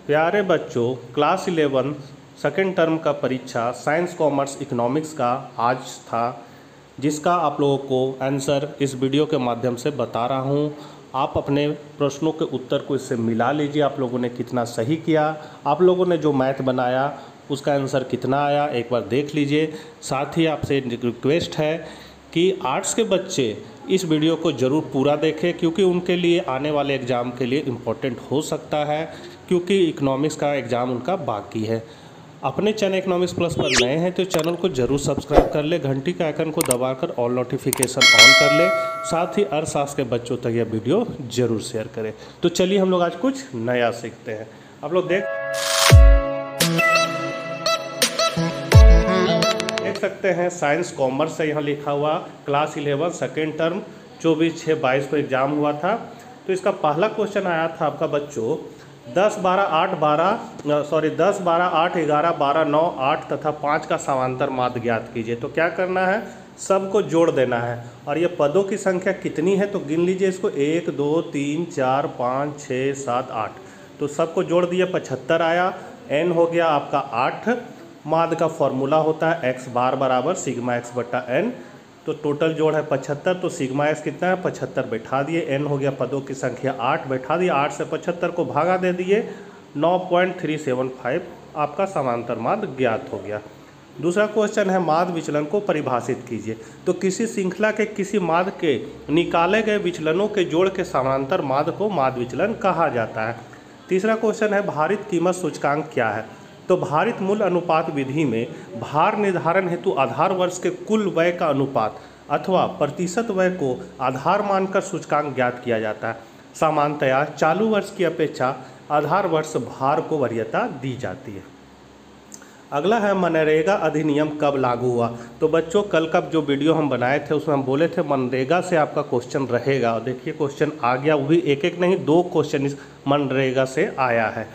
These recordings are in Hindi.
प्यारे बच्चों, क्लास 11 सेकेंड टर्म का परीक्षा साइंस कॉमर्स इकोनॉमिक्स का आज था, जिसका आप लोगों को आंसर इस वीडियो के माध्यम से बता रहा हूं। आप अपने प्रश्नों के उत्तर को इससे मिला लीजिए। आप लोगों ने कितना सही किया, आप लोगों ने जो मैथ बनाया उसका आंसर कितना आया, एक बार देख लीजिए। साथ ही आपसे रिक्वेस्ट है कि आर्ट्स के बच्चे इस वीडियो को ज़रूर पूरा देखें, क्योंकि उनके लिए आने वाले एग्ज़ाम के लिए इम्पोर्टेंट हो सकता है, क्योंकि इकोनॉमिक्स का एग्ज़ाम उनका बाकी है। अपने चैनल इकोनॉमिक्स प्लस पर नए हैं तो चैनल को जरूर सब्सक्राइब कर ले, घंटी के आइकन को दबाकर ऑल नोटिफिकेशन ऑन कर ले। साथ ही अर्थशास्त्र के बच्चों तक यह वीडियो जरूर शेयर करें। तो चलिए हम लोग आज कुछ नया सीखते हैं। आप लोग देख सकते हैं साइंस कॉमर्स से यहाँ लिखा हुआ क्लास 11 सेकेंड टर्म 24/6/22 को एग्ज़ाम हुआ था। तो इसका पहला क्वेश्चन आया था आपका बच्चों 10, 12, 8, 11, 12, 9, 8 तथा 5 का समांतर माध्य ज्ञात कीजिए। तो क्या करना है, सबको जोड़ देना है। और ये पदों की संख्या कितनी है तो गिन लीजिए इसको, 1, 2, 3, 4, 5, 6, 7, 8। तो सबको जोड़ दिए 75 आया। n हो गया आपका 8। माध्य का फॉर्मूला होता है x बार बराबर सिग्मा x बटा n। तो टोटल जोड़ है 75, तो सिग्मा x कितना है 75 बैठा दिए। n हो गया पदों की संख्या 8 बैठा दिए, 8 से 75 को भागा दे दिए, 9.375 आपका समांतर माध्य ज्ञात हो गया। दूसरा क्वेश्चन है माध्य विचलन को परिभाषित कीजिए। तो किसी श्रृंखला के किसी माध्य के निकाले गए विचलनों के जोड़ के समांतर माध्य को माध्य विचलन कहा जाता है। तीसरा क्वेश्चन है भारित कीमत सूचकांक क्या है। तो भारित मूल्य अनुपात विधि में भार निर्धारण हेतु आधार वर्ष के कुल व्यय का अनुपात अथवा प्रतिशत व्यय को आधार मानकर सूचकांक ज्ञात किया जाता है। सामान्यतया चालू वर्ष की अपेक्षा आधार वर्ष भार को वरीयता दी जाती है। अगला है मनरेगा अधिनियम कब लागू हुआ। तो बच्चों कल का जो वीडियो हम बनाए थे उसमें हम बोले थे मनरेगा से आपका क्वेश्चन रहेगा, और देखिए क्वेश्चन आ गया, वो भी एक एक नहीं 2 क्वेश्चन इस मनरेगा से आया है।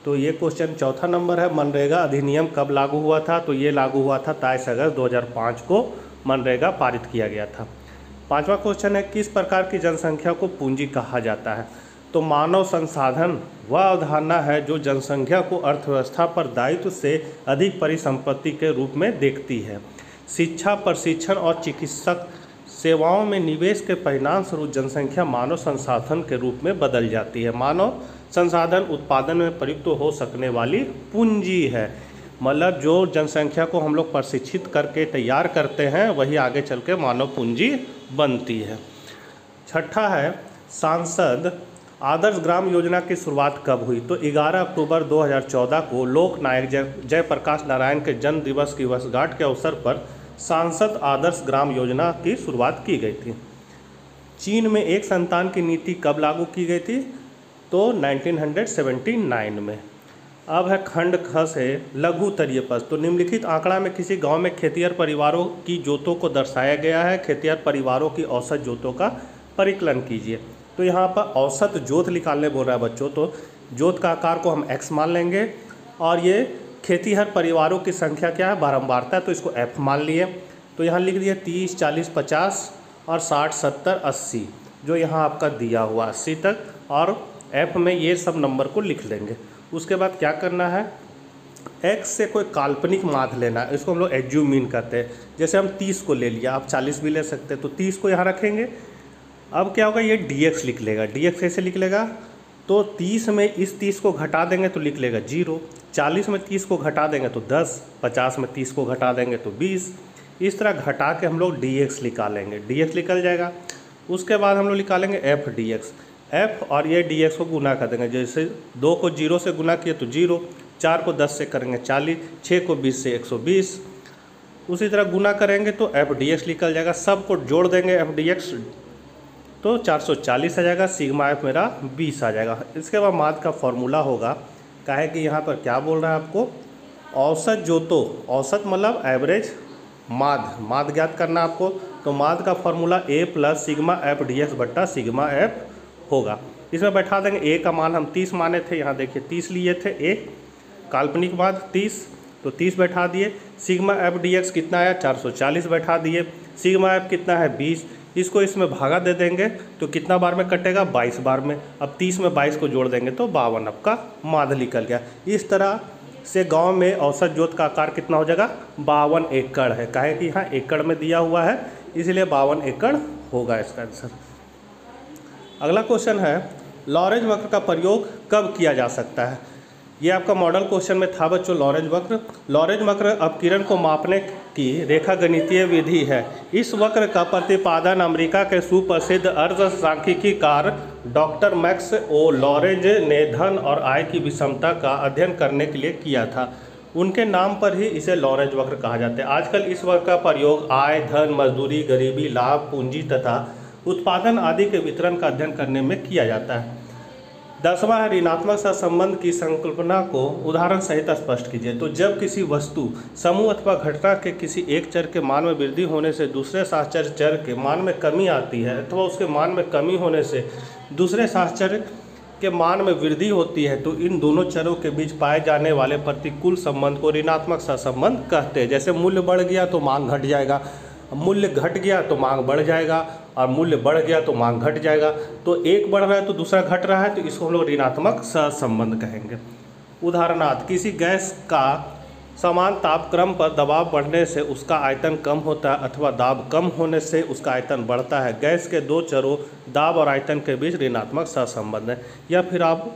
तो ये क्वेश्चन चौथा नंबर है, मनरेगा अधिनियम कब लागू हुआ था। तो ये लागू हुआ था 23 अगस्त 2005 को मनरेगा पारित किया गया था। पांचवा क्वेश्चन है किस प्रकार की जनसंख्या को पूंजी कहा जाता है। तो मानव संसाधन वह अवधारणा है जो जनसंख्या को अर्थव्यवस्था पर दायित्व से अधिक परिसंपत्ति के रूप में देखती है। शिक्षा, प्रशिक्षण और चिकित्सक सेवाओं में निवेश के परिणाम स्वरूप जनसंख्या मानव संसाधन के रूप में बदल जाती है। मानव संसाधन उत्पादन में प्रयुक्त हो सकने वाली पूंजी है। मतलब जो जनसंख्या को हम लोग प्रशिक्षित करके तैयार करते हैं वही आगे चल के मानव पूंजी बनती है। छठा है सांसद आदर्श ग्राम योजना की शुरुआत कब हुई। तो 11 अक्टूबर 2014 को लोक नायक जयप्रकाश नारायण के जन्म दिवस की वर्षगांठ के अवसर पर सांसद आदर्श ग्राम योजना की शुरुआत की गई थी। चीन में एक संतान की नीति कब लागू की गई थी। तो 1979 में। अब है खंड ख से लघु तरीय पद। तो निम्नलिखित आंकड़ा में किसी गांव में खेतिहर परिवारों की जोतों को दर्शाया गया है। खेतिहर परिवारों की औसत जोतों का परिकलन कीजिए। तो यहाँ पर औसत जोत निकालने बोल रहा है बच्चों। तो जोत का आकार को हम x मान लेंगे, और ये खेतिहर परिवारों की संख्या क्या है बारंबारता है, तो इसको f मान लिए। तो यहाँ लिख दिए 30, 40, 50 और 60, 70, 80 जो यहाँ आपका दिया हुआ 80 तक, और f में ये सब नंबर को लिख लेंगे। उसके बाद क्या करना है, x से कोई काल्पनिक माध्य लेना है, इसको हम लोग एज्यूम मीन कहते हैं। जैसे हम 30 को ले लिया, आप 40 भी ले सकते हैं, तो 30 को यहाँ रखेंगे। अब क्या होगा, ये dx लिख लेगा। dx कैसे लिख लेगा, तो 30 में इस 30 को घटा देंगे तो लिख लेगा 0, 40 में 30 को घटा देंगे तो 10, 50 में 30 को घटा देंगे तो 20। इस तरह घटा के हम लोग dx निकालेंगे, dx निकल जाएगा। उसके बाद हम लोग निकालेंगे f dx, f और ये dx को गुना कर देंगे। जैसे 2 को 0 से गुना किए तो 0, 4 को 10 से करेंगे 40, 6 को 20 से 120। उसी तरह गुना करेंगे तो f dx निकल जाएगा। सब को जोड़ देंगे f dx तो 440 आ जाएगा। सिग्मा f मेरा 20 आ जाएगा। इसके बाद माध्य का फॉर्मूला होगा, काहे कि यहाँ पर क्या बोल रहा है आपको, औसत जोतों, औसत मतलब एवरेज माध्य ज्ञात करना आपको। तो माध्य का formula a plus sigma f dx बट्टा सिग्मा f होगा। इसमें बैठा देंगे a का मान हम 30 माने थे, यहाँ देखिए 30 लिए थे, a काल्पनिक माध्य 30, तो 30 बैठा दिए। सिग्मा f dx कितना आया 440 बैठा दिए। सिग्मा f कितना है 20, इसको इसमें भागा दे देंगे तो कितना बार में कटेगा, 22 बार में। अब 30 में 22 को जोड़ देंगे तो 52 आपका माद निकल गया। इस तरह से गांव में औसत जोत का आकार कितना हो जाएगा, 52 एकड़ है। काहे कि यहाँ एकड़ में दिया हुआ है इसलिए 52 एकड़ होगा इसका आंसर। अगला क्वेश्चन है लॉरेंज वक्र का प्रयोग कब किया जा सकता है। ये आपका मॉडल क्वेश्चन में था बच्चों लॉरेंज वक्र। लॉरेंज वक्र अपकिरण को मापने की रेखा गणितीय विधि है। इस वक्र का प्रतिपादन अमेरिका के सुप्रसिद्ध अर्थसांख्यिकीकार डॉक्टर मैक्स ओ लॉरेंज ने धन और आय की विषमता का अध्ययन करने के लिए किया था। उनके नाम पर ही इसे लॉरेंज वक्र कहा जाता है। आजकल इस वक्र का प्रयोग आय, धन, मजदूरी, गरीबी, लाभ, पूंजी तथा उत्पादन आदि के वितरण का अध्ययन करने में किया जाता है। 10वां है ऋणात्मक सहसंबंध की संकल्पना को उदाहरण सहित स्पष्ट कीजिए। तो जब किसी वस्तु, समूह अथवा घटना के किसी एक चर के मान में वृद्धि होने से दूसरे साहचर्य चर के मान में कमी आती है अथवा उसके मान में कमी होने से दूसरे साहचर्य के मान में वृद्धि होती है तो इन दोनों चरों के बीच पाए जाने वाले प्रतिकूल संबंध को ऋणात्मक सहसंबंध कहते हैं। जैसे मूल्य बढ़ गया तो मांग घट जाएगा, मूल्य घट गया तो मांग बढ़ जाएगा और मूल्य बढ़ गया तो मांग घट जाएगा। तो एक बढ़ रहा है तो दूसरा घट रहा है तो इसको हम लोग ऋणात्मक सहसंबंध कहेंगे। उदाहरणार्थ किसी गैस का समान तापक्रम पर दबाव बढ़ने से उसका आयतन कम होता है अथवा दाब कम होने से उसका आयतन बढ़ता है। गैस के दो चरों दाब और आयतन के बीच ऋणात्मक सहसंबंध है। या फिर आप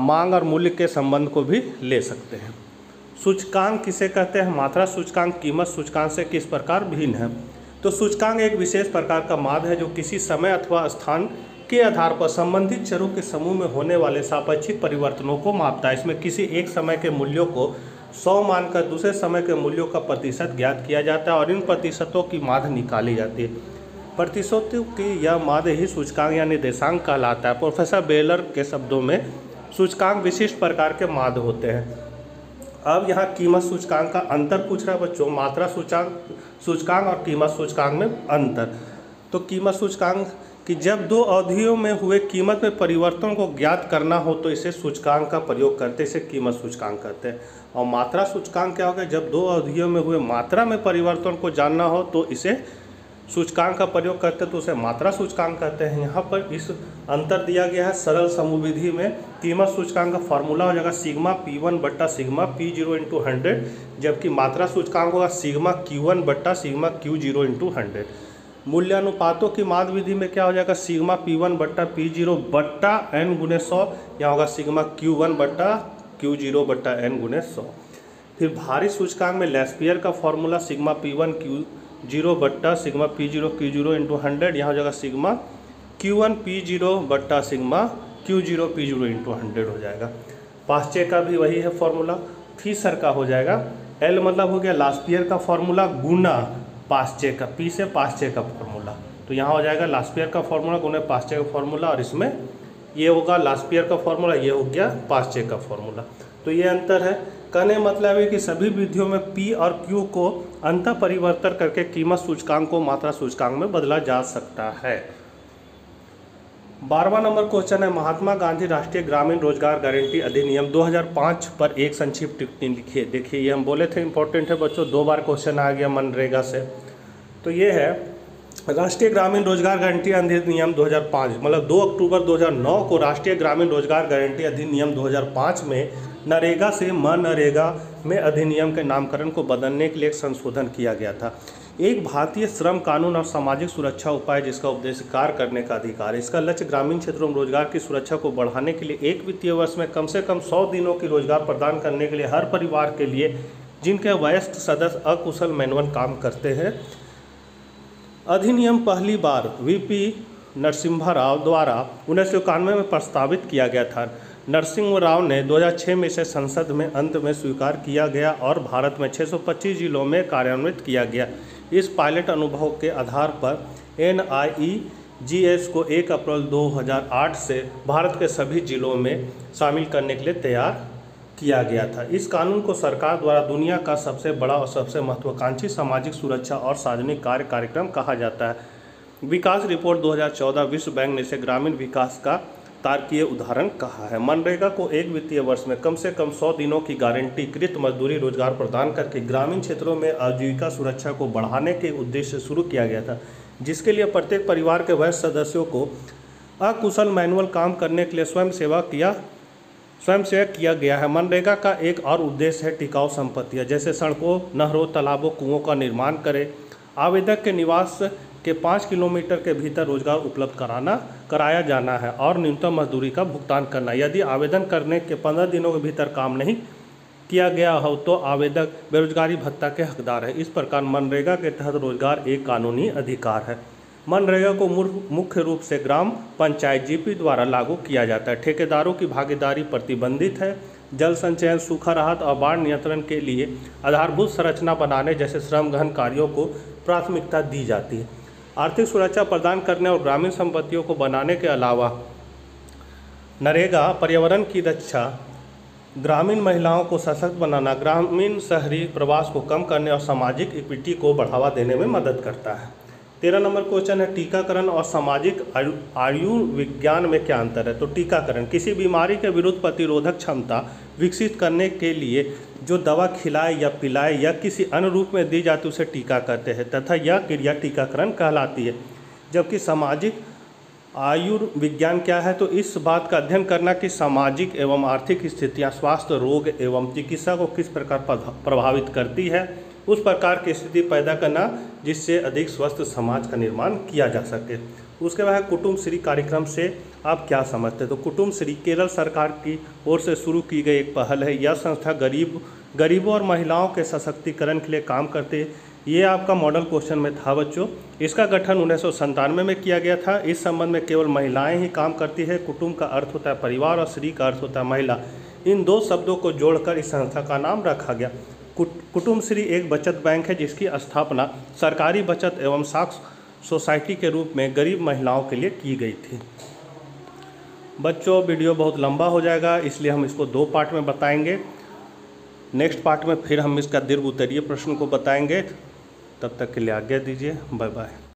मांग और मूल्य के संबंध को भी ले सकते हैं। सूचकांक किसे कहते हैं। मात्रा सूचकांक कीमत सूचकांक से किस प्रकार भिन्न है। तो सूचकांक एक विशेष प्रकार का माद है जो किसी समय अथवा स्थान के आधार पर संबंधित चरों के समूह में होने वाले सापेक्षिक परिवर्तनों को मापता है। इसमें किसी एक समय के मूल्यों को 100 मानकर दूसरे समय के मूल्यों का प्रतिशत ज्ञात किया जाता है और इन प्रतिशतों की माद निकाली जाती है। प्रतिशतों की यह माद ही सूचकांक या निर्देशांक कहलाता है। प्रोफेसर बेलर के शब्दों में सूचकांक विशिष्ट प्रकार के माद होते हैं। अब यहाँ कीमत सूचकांक का अंतर पूछ रहा है बच्चों। मात्रा सूचकांक और कीमत सूचकांक में अंतर। तो कीमत सूचकांक कि जब दो अवधियों में हुए कीमत में परिवर्तन को ज्ञात करना हो तो इसे सूचकांक का प्रयोग करते, इसे कीमत सूचकांक कहते हैं। और मात्रा सूचकांक क्या होगा, जब दो अवधियों में हुए मात्रा में परिवर्तन को जानना हो तो इसे सूचकांक का प्रयोग करते हैं तो उसे मात्रा सूचकांक कहते हैं। यहाँ पर इस अंतर दिया गया है सरल समूह विधि में। कीमत सूचकांक का फॉर्मूला हो जाएगा सिग्मा P1 बट्टा सिग्मा P0 इंटू 100, जबकि मात्रा सूचकांक होगा सिग्मा Q1 बट्टा सिग्मा Q0 इंटू 100। मूल्यानुपातों की माद विधि में क्या हो जाएगा, सिग्मा P1 बट्टा P0 बट्टा n गुने 100, यहाँ होगा सिग्मा Q1 बट्टा Q0 बट्टा n गुने 100। फिर भारी सूचकांक में लेस्पियर का फॉर्मूला सिग्मा P1 Q0 बट्टा सिग्मा P0 Q0 इंटू 100, यहाँ हो जाएगा सिग्मा Q1 P0 बट्टा सिग्मा Q0 P0 इंटू 100 हो जाएगा। पास्चे का भी वही है फॉर्मूला। फीसर का हो जाएगा L मतलब हो गया लास्पियर का फॉर्मूला गुना पास्चे का, P से पास्चे का फॉर्मूला। तो यहाँ हो जाएगा लास्पियर का फॉर्मूला गुना पास्चे का फॉर्मूला और इसमें ये होगा लास्पियर का फॉर्मूला, ये हो गया पास्चे का फॉर्मूला। तो ये अंतर है। कहने मतलब है कि सभी विधियों में P और Q को अंतर परिवर्तन करके कीमत सूचकांक को मात्रा सूचकांक में बदला जा सकता है। 12वां नंबर क्वेश्चन है महात्मा गांधी राष्ट्रीय ग्रामीण रोजगार गारंटी अधिनियम 2005 पर एक संक्षिप्त टिप्पणी लिखिए। देखिए ये हम बोले थे इंपॉर्टेंट है बच्चों, 2 बार क्वेश्चन आ गया मनरेगा से। तो ये है राष्ट्रीय ग्रामीण रोजगार गारंटी अधिनियम 2005, मतलब 2 अक्टूबर 2009 को राष्ट्रीय ग्रामीण रोजगार गारंटी अधिनियम 2005 में नरेगा से मनरेगा में अधिनियम के नामकरण को बदलने के लिए एक संशोधन किया गया था। एक भारतीय श्रम कानून और सामाजिक सुरक्षा उपाय जिसका उद्देश्य कार्य करने का अधिकार है। इसका लक्ष्य ग्रामीण क्षेत्रों में रोजगार की सुरक्षा को बढ़ाने के लिए एक वित्तीय वर्ष में कम से कम 100 दिनों की रोजगार प्रदान करने के लिए हर परिवार के लिए जिनके वयस्क सदस्य अकुशल मैनुअल काम करते हैं। अधिनियम पहली बार वीपी नरसिम्हा राव द्वारा 1991 में प्रस्तावित किया गया था। नरसिम्हा राव ने 2006 में इसे संसद में अंत में स्वीकार किया गया और भारत में 625 जिलों में कार्यान्वित किया गया। इस पायलट अनुभव के आधार पर NIEGS को 1 अप्रैल 2008 से भारत के सभी जिलों में शामिल करने के लिए तैयार किया गया था। इस कानून को सरकार द्वारा दुनिया का सबसे बड़ा और सबसे महत्वाकांक्षी सामाजिक सुरक्षा और सार्वजनिक कार्य कार्यक्रम कहा जाता है। विकास रिपोर्ट 2014 विश्व बैंक ने इसे ग्रामीण विकास का तार्किक उदाहरण कहा है। मनरेगा को एक वित्तीय वर्ष में कम से कम 100 दिनों की गारंटी कृत मजदूरी रोजगार प्रदान करके ग्रामीण क्षेत्रों में आजीविका सुरक्षा को बढ़ाने के उद्देश्य से शुरू किया गया था। जिसके लिए प्रत्येक परिवार के वयस्क सदस्यों को अकुशल मैनुअल काम करने के लिए स्वयंसेवक किया गया है। मनरेगा का एक और उद्देश्य है टिकाऊ संपत्तियाँ जैसे सड़कों, नहरों, तालाबों, कुओं का निर्माण करें। आवेदक के निवास के 5 किलोमीटर के भीतर रोजगार उपलब्ध कराया जाना है और न्यूनतम मजदूरी का भुगतान करना। यदि आवेदन करने के 15 दिनों के भीतर काम नहीं किया गया हो तो आवेदक बेरोजगारी भत्ता के हकदार है। इस प्रकार मनरेगा के तहत रोजगार एक कानूनी अधिकार है। मनरेगा को मुख्य रूप से ग्राम पंचायत जीपी द्वारा लागू किया जाता है। ठेकेदारों की भागीदारी प्रतिबंधित है। जल संचयन, सूखा राहत और बाढ़ नियंत्रण के लिए आधारभूत संरचना बनाने जैसे श्रम गहन कार्यों को प्राथमिकता दी जाती है। आर्थिक सुरक्षा प्रदान करने और ग्रामीण संपत्तियों को बनाने के अलावा नरेगा पर्यावरण की रक्षा, ग्रामीण महिलाओं को सशक्त बनाना, ग्रामीण शहरी प्रवास को कम करने और सामाजिक इक्विटी को बढ़ावा देने में मदद करता है। 13 नंबर क्वेश्चन है टीकाकरण और सामाजिक आयुर्विज्ञान में क्या अंतर है। तो टीकाकरण किसी बीमारी के विरुद्ध प्रतिरोधक क्षमता विकसित करने के लिए जो दवा खिलाए या पिलाए या किसी अन्य रूप में दी जाती है उसे टीका कहते हैं तथा यह क्रिया टीकाकरण कहलाती है। जबकि सामाजिक आयुर्विज्ञान क्या है, तो इस बात का अध्ययन करना कि सामाजिक एवं आर्थिक स्थितियां स्वास्थ्य, रोग एवं चिकित्सा को किस प्रकार प्रभावित करती है, उस प्रकार की स्थिति पैदा करना जिससे अधिक स्वस्थ समाज का निर्माण किया जा सके। उसके बाद कुटुम्बश्री कार्यक्रम से आप क्या समझते हैं। तो कुटुम्बश्री केरल सरकार की ओर से शुरू की गई एक पहल है। यह संस्था गरीबों और महिलाओं के सशक्तिकरण के लिए काम करते हैं। ये आपका मॉडल क्वेश्चन में था बच्चों। इसका गठन 1997 में किया गया था। इस संबंध में केवल महिलाएं ही काम करती है। कुटुंब का अर्थ होता है परिवार और श्री का अर्थ होता है महिला। इन दो शब्दों को जोड़कर इस संस्था का नाम रखा गया। कुटुम्बश्री एक बचत बैंक है जिसकी स्थापना सरकारी बचत एवं साख सोसाइटी के रूप में गरीब महिलाओं के लिए की गई थी। बच्चों वीडियो बहुत लंबा हो जाएगा इसलिए हम इसको 2 पार्ट में बताएंगे। नेक्स्ट पार्ट में फिर हम इसका दीर्घ उत्तरीय प्रश्न को बताएंगे। तब तक के लिए आज्ञा दीजिए। Bye bye.